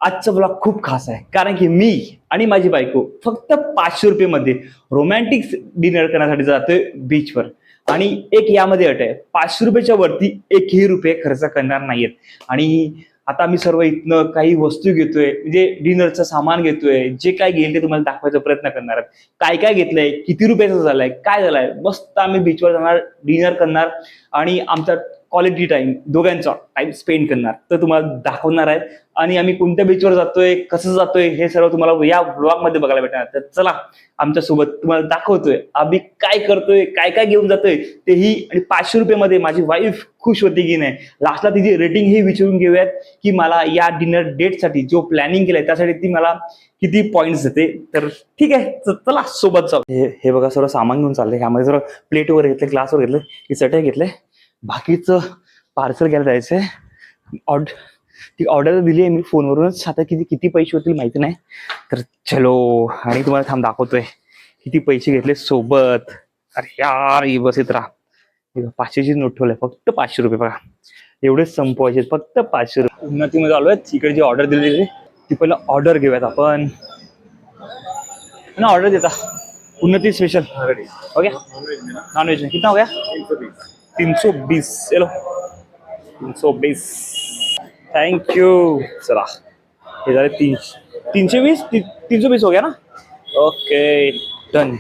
आजचा ब्लॉग खूप खास आहे कारण की मी आणि माझी बायको फक्त 500 रुपये मध्ये रोमॅन्टिक डिनर करण्यासाठी जातोय बीचवर. आणि एक यामध्ये अट आहे, 500 रुपयाच्या वरती एकही रुपये खर्च करणार नाहीयेत. आणि आता आम्ही सर्व इथनं काही वस्तू घेतोय, म्हणजे डिनरचं सामान घेतोय. जे काय घेईल ते तुम्हाला दाखवायचा प्रयत्न करणार आहे. काय काय घेतलंय, किती रुपयाचं झालंय, काय झालंय, मस्त आम्ही बीचवर जाणार, डिनर करणार आणि आमचा क्वालिटी टाइम, दोघांचा टाइम स्पेंड करणार तर तुम्हाला दाखवणार आहे. आणि आम्ही कोणत्या बीचवर जातोय, कसं जातोय हे सर्व तुम्हाला या ब्लॉग मध्ये बघायला भेटणार. तर चला आमच्या सोबत तुम्हाला दाखवतोय आम्ही काय करतोय, काय काय घेऊन जातोय तेही. आणि 500 रुपये मध्ये माझी वाईफ खुश होती की नाही, लास्टला तिची रेटिंग ही विचारून घेऊयात की मला या डिनर डेट साठी जो प्लॅनिंग केलाय त्यासाठी ती मला किती पॉइंट्स देते. तर ठीक आहे, चला सोबत जाऊ. हे बघा सर्व सामान घेऊन चाललंय. ह्यामध्ये सर्व प्लेट वर घेतले, ग्लास वर घेतले, ही चटई घेतले. बाकीचं पार्सल घ्यायला जायचंय. ती ऑर्डर दिली आहे मी फोनवरूनच. आता किती पैसे होतील माहिती नाही. तर चलो, आणि तुम्हाला थांब दाखवतोय किती पैसे घेतले सोबत. अरे यार, ही बस येत राहा. 500ची नोट ठेवलंय, फक्त 500 रुपये बघा. एवढेच संपवायचे, फक्त 500 रुपये. उन्नतीमध्ये आलोय. इकडे जी ऑर्डर दिलेली ती पहिला ऑर्डर घेऊयात आपण. ना ऑर्डर देता उन्नती स्पेशल ओके नॉनव्हेज कितना हो गया? 320. चलो 320. थँक्यू. चला हे झाले 320. 320 हो गया ना. Okay done.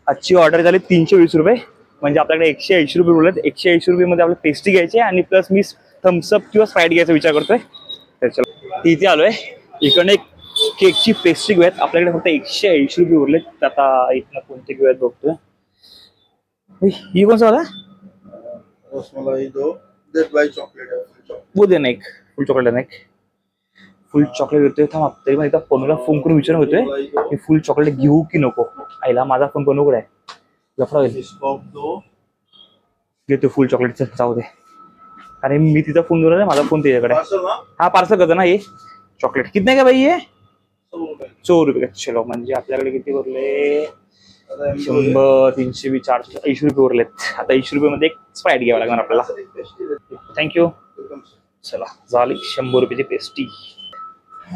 आजची ऑर्डर झाली 320 रुपये. म्हणजे आपल्याकडे 180 रुपये उरलेत. 180 रुपये मध्ये आपल्याला पेस्ट्री घ्यायची आणि प्लस मी थम्सअप किंवा स्प्राईट घ्यायचा विचार करतोय. तर चला इथे आलोय. इकडे एक केकची पेस्ट्री घेऊयात. आपल्याकडे फक्त 180 रुपये उरलेत. आता इथनं कोणते घेऊयात बघतोय. ही कोणचा होता? रसमलाई दो, डेट बाय चॉकलेट है. वो देना एक फुल चॉकलेट देना एक. फुल चॉकलेट घेतोय. थांब तरी पण एकदा फोनला फोन करून विचार होतोय की फुल चॉकलेट घेऊ की नको. आईला माझा फोन कोण उघड आहे, लफडा होईल. घेतो फुल चॉकलेटचं, जाऊ दे. अरे मी तिचा फोन घेऊन माझा फोन तिच्याकडे. हा पार्सल करतो ना. ये चॉकलेट कितने का भाई? ये 100 रुपये का. चलो म्हणजे आपल्याकडे किती भरले? 100, 320, 400, 80 रुपये उरलेत. आता 80 रुपये मध्ये एक स्प्राईट घ्यावं लागणार आपल्याला. थँक्यू. चला झाली 100 रुपयाची पेस्ट्री.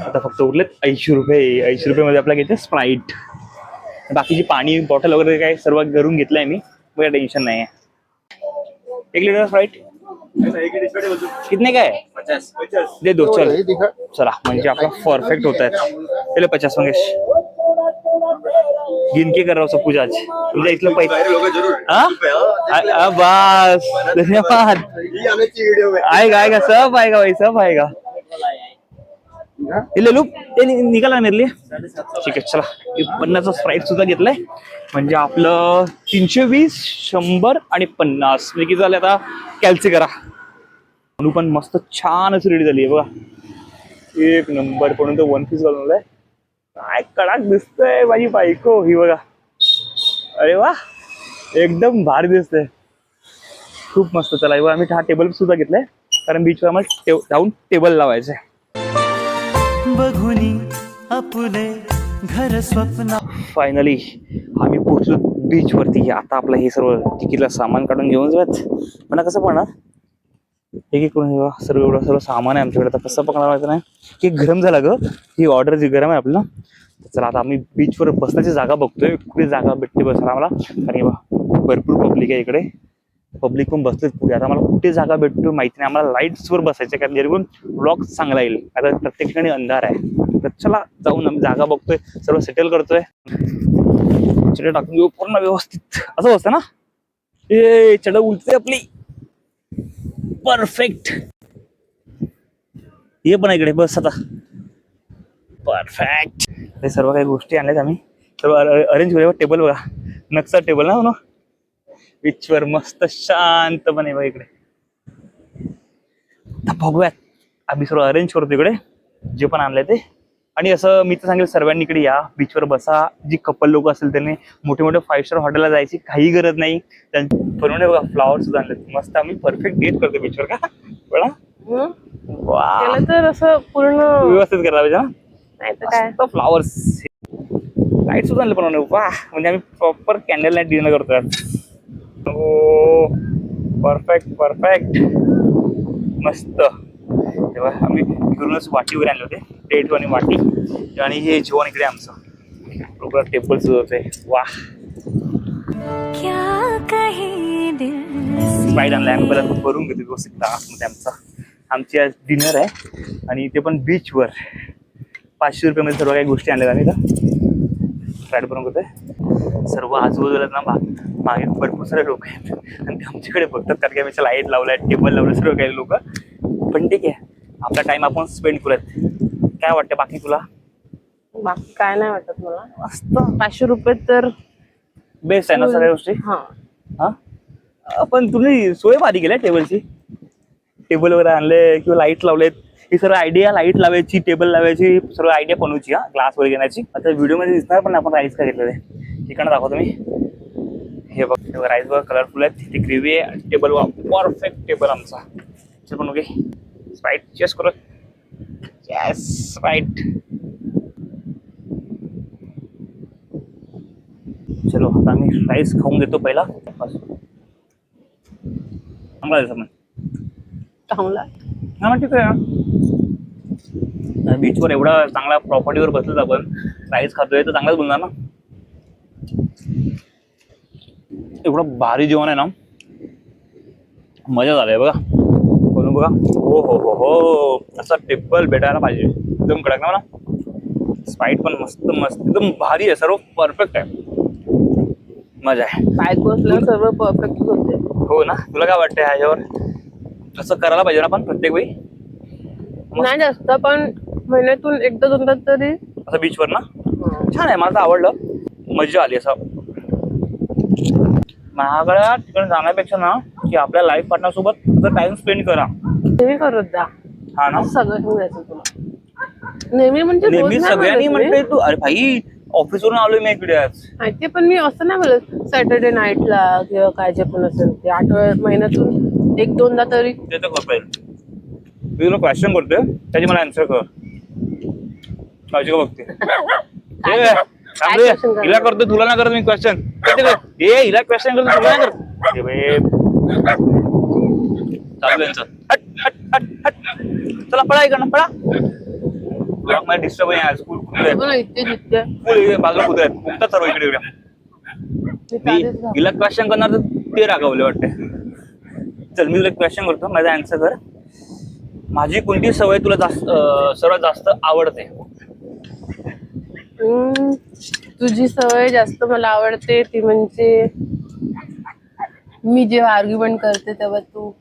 आता फक्त उरलेत 80 रुपये. 80 रुपये मध्ये आपल्याला घेते स्प्राईट. बाकीची पाणी बॉटल वगैरे काय सर्व घरून घेतलंय मी, मग टेन्शन नाही आहे. 1 लिटर स्प्राईट कितने का है? 50 दे दो. चल चला म्हणजे आपला परफेक्ट होत आहेत. पहिले 50 मंगेश गिन के कर रहा हूँ सब कुछ आज. तुझ्या इथलं पैसे बस धन्यवाद. आएगा सब आएगा भाई, सब आएगा. ले लू ते निघाला मेरे लिए. ठीक आहे चला. 50चा स्प्राईट सुद्धा घेतलाय. म्हणजे आपलं 320, 100 आणि 50 म्हणजे किती झाले आता कॅल्सी करा. म्हणून पण मस्त छान अशी रेडी झाली आहे बघा. एक नंबर. पर्यंत 1 पीस घालून काय कडक दिसतंय माझी बायको ही बघा. अरे वा, एकदम भारी दिसतंय, खूप मस्त. चला आम्ही हा टेबल सुद्धा घेतलाय कारण बीचवर आम्हाला जाऊन टेबल लावायचंय. बघुनी आपले घर स्वप्न. फायनली आम्ही पोहोचलो बीच वरती. आता आपलं हे सर्व तिकीटला सामान काढून घेऊन जाऊयात. पण कसं पडणार एक एक करून सर्व एवढं सर्व सामान आहे आमच्याकडे. आता कसं पकडणार माहिती नाही. की गरम झाला ग, ही ऑर्डर जी गरम आहे आपल्याला. चला आता आम्ही बीचवर बसण्याची जागा बघतोय, कुठे जागा भेटते बसायला आम्हाला. कारण भरपूर पब्लिक आहे इकडे. पब्लिक पण बसलेत पुढे. आता मला कुठे जागा भेटतो माहिती नाही. आम्हाला लाईट्स वर बसायचं कारण जेणेकरून ब्लॉग चांगला येईल. आता प्रत्येक ठिकाणी अंधार आहे. तर चला जाऊन आम्ही जागा बघतोय, सर्व सेटल करतोय. चढ टाकून घेऊ पूर्ण व्यवस्थित. असं बसतं ना. ए चढ उलटते आपली. परफेक्ट. ये पण इकडे बस आता. परफेक्ट. हे सर्व काही गोष्टी आणल्यात आम्ही, सर्व अरेंज करूया. टेबल बघा, नक्सा टेबल ना बीचवर मस्त शांतपणे बघा इकडे. बघूयात आम्ही सर्व अरेंज करतो इकडे जे पण आणलंय ते. आणि असं मी तर सांगेल सर्वांनी इकडे या, बीचवर बसा. जी कपल लोक असेल त्यांनी मोठे मोठे 5 स्टार हॉटेलला जायची काही गरज नाही. त्यांच्या बघा फ्लावर सुद्धा आणलेत मस्त. आम्ही परफेक्ट डेट करतो बीचवर का बळा. वा, तर असं पूर्ण व्यवस्थित करायला पाहिजे ना. नाही तर काय, फ्लावर्स लाईट सुद्धा आणले पण. वा, म्हणजे आम्ही प्रॉपर कॅन्डल लाईट डिनर करतोय. हो परफेक्ट परफेक्ट मस्त. तेव्हा आम्ही घरूनच वाटी वगैरे आणले होते, प्लेट आणि वाटी, आणि हे जेवण इकडे आमचं बरोबर टेबल सुद्धा होते. वा स्पाईट आणलाय आम्ही, पहिला भरून घेतो व्यवस्थित तासमध्ये. आमची आज डिनर आहे आणि ते पण बीचवर. 500 रुपयामध्ये सर्व काही गोष्टी आणल्या आम्ही का फ्लाईट भरून घेतोय. सर्व आजूबाजूला ना मागे भरपूर सारे लोक आहेत आणि ते आमच्याकडे बघतात, कारण की आम्ही लाईट लावलाय, टेबल लावलं, सर्व काही लोक. पण ठीक आहे, आपला टाइम आपण स्पेंड करूयात. काय वाटतं बाकी तुला? बाकी काय नाही वाटत मला. मस्त 500 रुपये तर बेस्ट आहे ना सगळ्या गोष्टी. हा पण तुम्ही सोय भारी केल्या टेबलची, टेबल वगैरे आणले किंवा लाईट लावलेत. ही सर्व आयडिया, लाईट लावायची, टेबल लावायची, सर्व आयडिया बनवायची. हा ग्लास वगैरे घेण्याची. आता व्हिडिओ मध्ये दिसणार पण आपण राईस काय घेतलेलं आहे. ठिकाण दाखवतो मी. हे बघ राईस बघ कलरफुल आहेत, ती ग्रेव्ही आहे, टेबल वा परफेक्ट टेबल आमचा. चल पण ओके स्प्राईट चेस करू. Yes sprite. चलो आता आम्ही राईस खाऊन घेतो पहिला. चांगला आहे मग. चांगला हा मग ठीक आहे. बीचवर एवढा चांगला प्रॉपर्टीवर बसलोच आपण, राईस खातोय तर चांगलाच बोलणार ना. एवढं भारी जेवण आहे ना, मजा झालाय बघा. बोलून बघा. हो हो हो हो, असा टेबल भेटायला पाहिजे. एकदम कडक ना मला. स्पाईट पण मस्त मस्त एकदम भारी आहे, सर्व परफेक्ट आहे. मजा आहे. बायको असल्यावर सर्व परफेक्ट होते. हो ना. तुला काय वाटतंय ह्याच्यावर? असं करायला पाहिजे ना आपण प्रत्येक वेळी? नाही जास्त पण महिन्यातून एकदा दोनदा तरी असं बीचवर ना. छान आहे, मला तर आवडलं. मजा आली. असं महागड्या ठिकाणी जाण्यापेक्षा ना, की आपल्या लाईफ पार्टनर सोबत टाइम स्पेंड करा. नेहमी करत जा. हा ना. सगळं घेऊन जायचं तुला नेहमी, म्हणजे रोज नेहमी नाही सगळ्यांनी म्हणत मी. म्हणते तू, अरे भाई ऑफिसवरून आलोय मी इकडे आज. माहिती, पण मी असं नाही बोलत सॅटर्डे नाईटला किंवा काय जे पण असेल ते आठवड्यात महिन्यातून एक दोनदा तरी. ते तर कर पाहिजे. मी तुला क्वेश्चन करतोय, त्याची मला आन्सर कर. काळजी का बघते? हिला करतो, तुला ना करत मी क्वेश्चन. हिला क्वेश्चन करतो, तुला नाही करत. चालू यांचं. हट हट हट हट. चला पळा इकडनं पळा. मला डिस्टर्ब आहे आज. स्कूल बाजूला कुत्रे आहेत, कुठतात सर्व इकडे एवढ्या. हिला क्वेश्चन करणार तर ते रागावले वाटते. चल मी तुला क्वेश्चन करतो, माझा आन्सर कर. माझी कोणती सवय तुला जास्त सर्वात जास्त आवडते? तुझी सवय जास्त मला आवडते ती म्हणजे मी जेव्हा आर्ग्युमेंट करते तेव्हा तू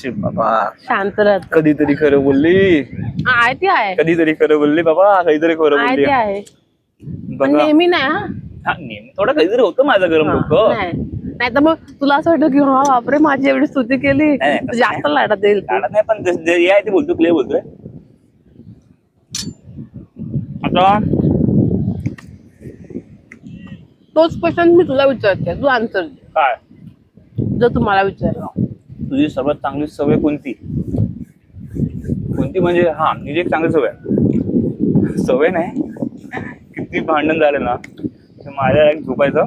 बाबा शांत राहत. कधीतरी खरं बोलली. आहे ती आहे. कधीतरी खरं बोलली बाबा, कधीतरी खरं आहे बोलली. ती आहे. पण बघा नेहमी नाही. हा नेहमी थोडं काहीतरी होतं माझं गरम डोकं. नाही तर मग तुला असं वाटतं की हा बापरे माझी एवढी स्तुती केली, जास्त लाडात येईल. काढत नाही, पण जे आहे ते बोलतो, क्लिअर बोलतोय. आता तोच क्वेश्चन मी तुला विचारते, तू आन्सर दे. काय जर तुम्हाला विचारलं तुझी सर्वात चांगली सवय कोणती? कोणती म्हणजे हा निजी एक चांगली सवय नाही. किती भांडण झालं ना, माझ्या एक झोपायचं,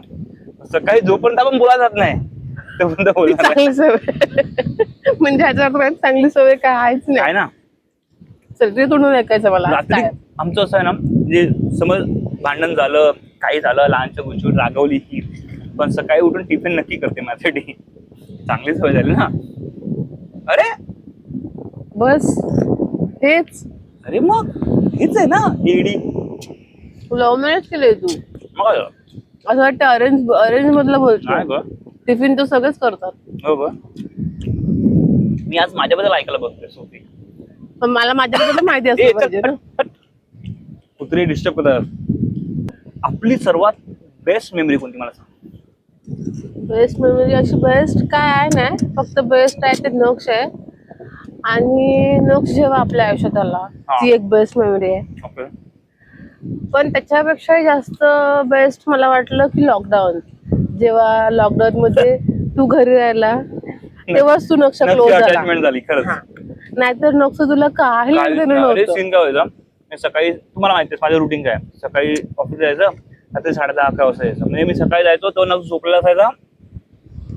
सकाळी झोपर्यंत आपण बोला जात नाही तोपर्यंत बोलणार चांगली सवय म्हणजे ह्याच्यावर चांगली सवय काय आहेच आहे नाही ना. सगळे तोडून ऐकायचं मला. रात्री आमचं असं आहे ना, म्हणजे समज भांडण झालं, काही झालं, लहानच्या गोष्टीवर रागवली की, पण सकाळी उठून टिफिन नक्की करते माझ्यासाठी. चांगली सवय झाली ना. अरे बस हेच. अरे मग हेच आहे ना एडी. लव्ह मॅरेज केलंय तू? मग असं वाटतं अरेंज मधलं बोलतो. नाही ग. टिफिन तर सगळेच करतात. हो ग. मी आज माझ्याबद्दल ऐकायला बघतोय सोफी. पण मला माझ्याबद्दल माहिती असतं पाहिजे ना. कुत्रे डिस्टर्ब करतात. आपली सर्वात बेस्ट मेमरी कोणती मला सांग? बेस्ट मेमरी अशी बेस्ट काय आहे नाही, फक्त बेस्ट आहे ते नक्ष आहे. आणि नक्ष जेव्हा आपल्या आयुष्यात आला ती एक बेस्ट मेमरी आहे. ओके. पण त्याच्यापेक्षाही जास्त बेस्ट मला वाटलं की लॉकडाऊन. जेव्हा लॉकडाऊन मध्ये तू घरी राहिला तेव्हाच तू नक्ष क्लोज झाला. अटॅचमेंट झाली खरंच. नाहीतर नक्ष तुला काही अरे सीन काय व्हायचा, मी सकाळी तुम्हाला माहिती आहे माझं रुटीन काय, सकाळी ऑफिस जायचं, रात्री 10:30-11 वाजता यायचं. म्हणजे मी सकाळी जायचो तो नक्ष झोपलेला असायचा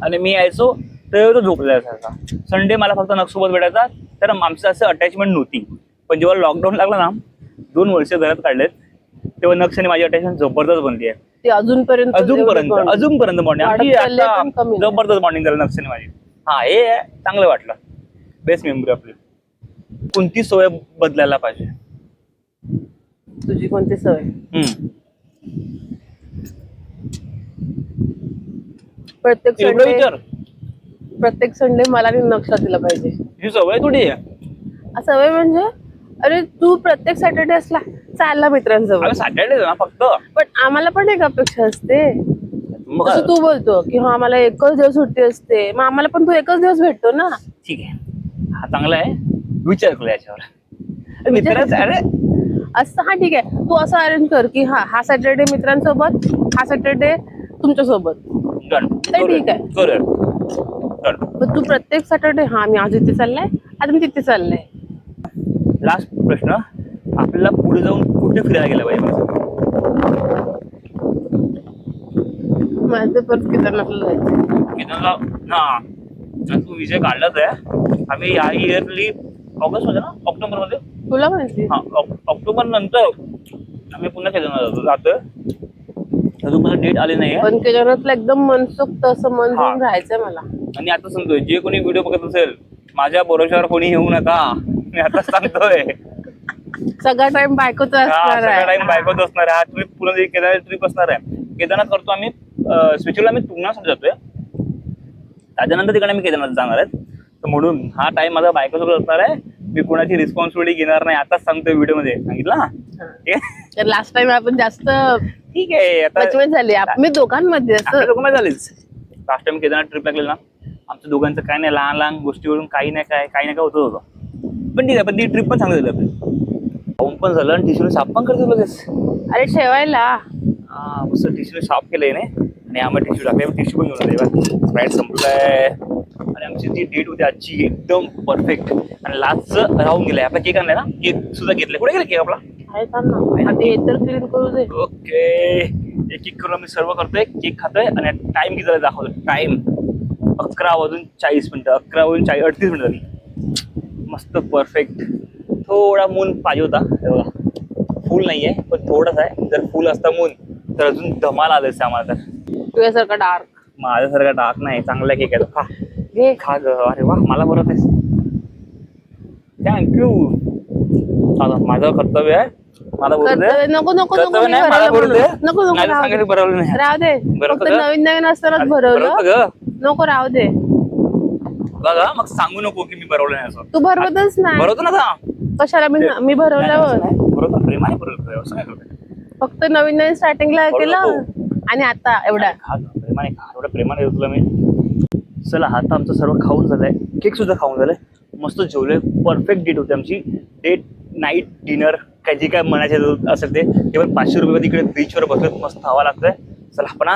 आणि मी यायचो तेव्हा तो झोपलेला असायचा. संडे मला फक्त नक्ष सोबत भेटायचा, तर आमचं असं अटॅचमेंट नव्हती. पण जेव्हा लॉकडाऊन लागला ना, 2 वर्ष घरात काढलेत, तेव्हा नक्ष आणि माझी अटॅचमेंट जबरदस्त बनली आहे. ते अजूनपर्यंत अजूनपर्यंत बॉन्डिंग आमची वाढत चाललंय आता पण कमी नाही. जबरदस्त बॉन्डिंग झालं नक्ष आणि माझी. हा, हे चांगलं वाटलं. बेस्ट मेमरी आपली. कोणती सवय बदलायला पाहिजे? तुझी कोणती सवय? प्रत्येक एवढं संडे विचार, प्रत्येक संडे मला आणि नक्षा दिला पाहिजे. ही सवय थोडी आहे. सवय म्हणजे अरे तू प्रत्येक सॅटर्डे असला चालला मित्रांसोबत, सॅटर्डे ना फक्त. पण आम्हाला पण एक अपेक्षा असते. मग जसं तू बोलतो की हा मला एकच दिवस सुट्टी असते, मग आम्हाला पण तू एकच दिवस भेटतो ना. ठीक आहे, हा चांगला आहे. विचार करूया याच्यावर. मित्रांचं अरे असं हा ठीक आहे, तू असं अरेंज कर की हा सॅटर्डे मित्रांसोबत, हा सॅटर्डे तुमच्या सोबत. डन, ते ठीक आहे. करूया. पण तू प्रत्येक सॅटर्डे हा मी आज इथे चाललाय, आज मी तिथे चाललाय. लास्ट प्रश्न, आपल्याला पुढे जाऊन कुठे फिरायला गेला पाहिजे? माझं परत केदारनाथला जायचं. केदारनाथ, हा तू विषय काढलाच आहे. आम्ही या इयरली ऑगस्ट मध्ये ना, ऑक्टोबर मध्ये, तुला माहिती हा ऑक्टोबर नंतर आम्ही पुन्हा केदारनाथ जातोय. अजून मला डेट आली नाहीये. पण केदारनाथला एकदम मनसोक्त असं मन भरून राहायचंय मला. आणि आता सांगतोय, जे कोणी व्हिडिओ बघत असेल, माझ्या भरोश्यावर कोणी येऊ नका. मी आता सांगतोय, सगळा टाइम बायकोच असणार सगळा टाइम आहे. बायकोच असणार आहे. हा ट्रिप पूर्ण केदारनाथ ट्रिप असणार आहे. केदारनाथ करतो आम्ही, स्पेशली आम्ही तुंगनासाठी जातोय. त्याच्यानंतर तिकडे आम्ही केदारनाथ जाणार आहेत. तर म्हणून हा टाइम माझा बायकोसोबत असणार आहे. मी कोणाची रिस्पॉन्सिबिलिटी घेणार नाही. आताच सांगतोय, व्हिडिओ मध्ये सांगितलं ना. तर लास्ट टाइम आपण जास्त ठीक आहे, आता मचमच झाली मी दोघांमध्ये असं. दोघं झालीच. लास्ट टाइम केदारनाथ ट्रिप लागलेलं ना, आमच्या दोघांचं काय नाही, लहान लहान गोष्टीवरून काही नाही काय होतं. पण ठीक आहे, पण ती ट्रिप पण चांगली झाली आपली. पाहून पण झालं आणि टिश्यू साफ पण करतो लगेच. अरे ठेवायला हा, मस्त टिश्यू साफ केलंय नाही. आणि आम्हाला टिश्यू टाकले, टिश्यू पण घेऊन आले. स्प्राईट संपलाय. आणि आमची जी डेट होती आजची एकदम परफेक्ट. आणि लास्टचं राहून गेलाय. आपला केक आणलाय ना, केक सुद्धा घेतलाय. कुठे गेला केक आपला? आहे का ना, आधी हे तर क्लीन करू दे. ओके, एक करून मी सर्व करतोय, केक खातोय. आणि टाइम किती झाला दाखवतोय. टाइम 11:40 मिनिटं, 11:38 मिनिटं झाली. मस्त परफेक्ट. थोडा मून पाहिजे होता. फुल नाहीये, पण थोडाच आहे. जर फुल असता मून तर अजून धमाल आलं असतं आम्हाला. तर तुझ्यासारखा डार्क माझ्यासारखा डार्क नाही, चांगला केक आहे. खा घे. खा ग. अरे वा, मला बरं आहेस. थँक्यू. माझं कर्तव्य आहे, मला बोलू दे. नको नको नको कर्तव्य मी नाही, मला भरवलं बोलू दे. म्हणून. नको नको नाही राहू सांगायचं, दे. बरवलं नाही. राहू दे, बरोबर फक्त का? नवीन नवीन असतानाच भरवलं. ग नको राहू दे. बघा, मग सांगू नको की मी भरवलं नाही असं. तू भरवतच नाही. भरवतो ना आता. कशाला मी भरवल्यावर बरोबर, प्रेमाने भरवतो. असं काय करतोय? फक्त नवीन नवीन स्टार्टिंगला केलं आणि आता एवढा. खा ग, प्रेमाने खा. एवढं प्रेमाने देतो तुला मी. चला, आता आमचं सर्व खाऊन झालंय. केक सुद्धा खाऊन झालंय. मस्त जेवलोय. परफेक्ट डेट होती आमची. डेट नाईट डिनर, काय जे काय म्हणायचं असेल ते. केवळ 500 रुपये तिकडे बीचवर बसत मस्त हवा लागतंय. चला आपण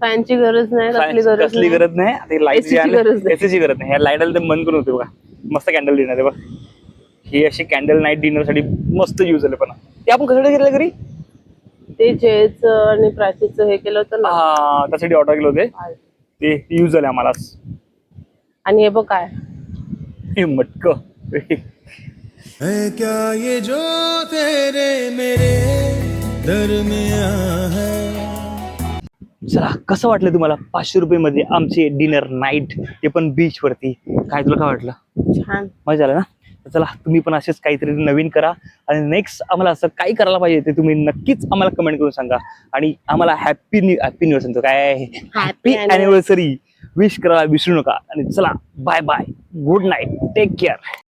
फॅनची गरज नाही, कसली गरज नाही. आता लाईटची गरज नाही. एसीची गरज नाही. ह्या लाईट आलं तर बंद करून होते बघा. मस्त कॅन्डल डिनर आहे बघा. ही अशी कॅन्डल नाईट डिनर साठी मस्त यूज झाले. पण ते आपण कशासाठी घेतलं घरी? ते जयचं आणि प्राचीचं हे केलं होतं ना, हा, त्यासाठी ऑर्डर केलं होते. ते यूज झाले आम्हाला. आणि हे बघ काय हे मटक है क्या ये जो तेरे मेरे दरमियां है. चला, कसं वाटलं तुम्हाला 500 रुपये मध्ये आमचे डिनर नाईट, ते पण बीच वरती? काय तुला काय वाटलं? छान मजा आलं ना? तर चला, तुम्ही पण असेच काहीतरी नवीन करा. आणि नेक्स्ट आम्हाला असं काही करायला पाहिजे ते तुम्ही नक्कीच आम्हाला कमेंट करून सांगा. आणि आम्हाला हॅपी न्यू सांगतो काय, हॅपी अॅनिव्हर्सरी विश करायला विसरू नका. आणि चला, bye bye, good night, take care.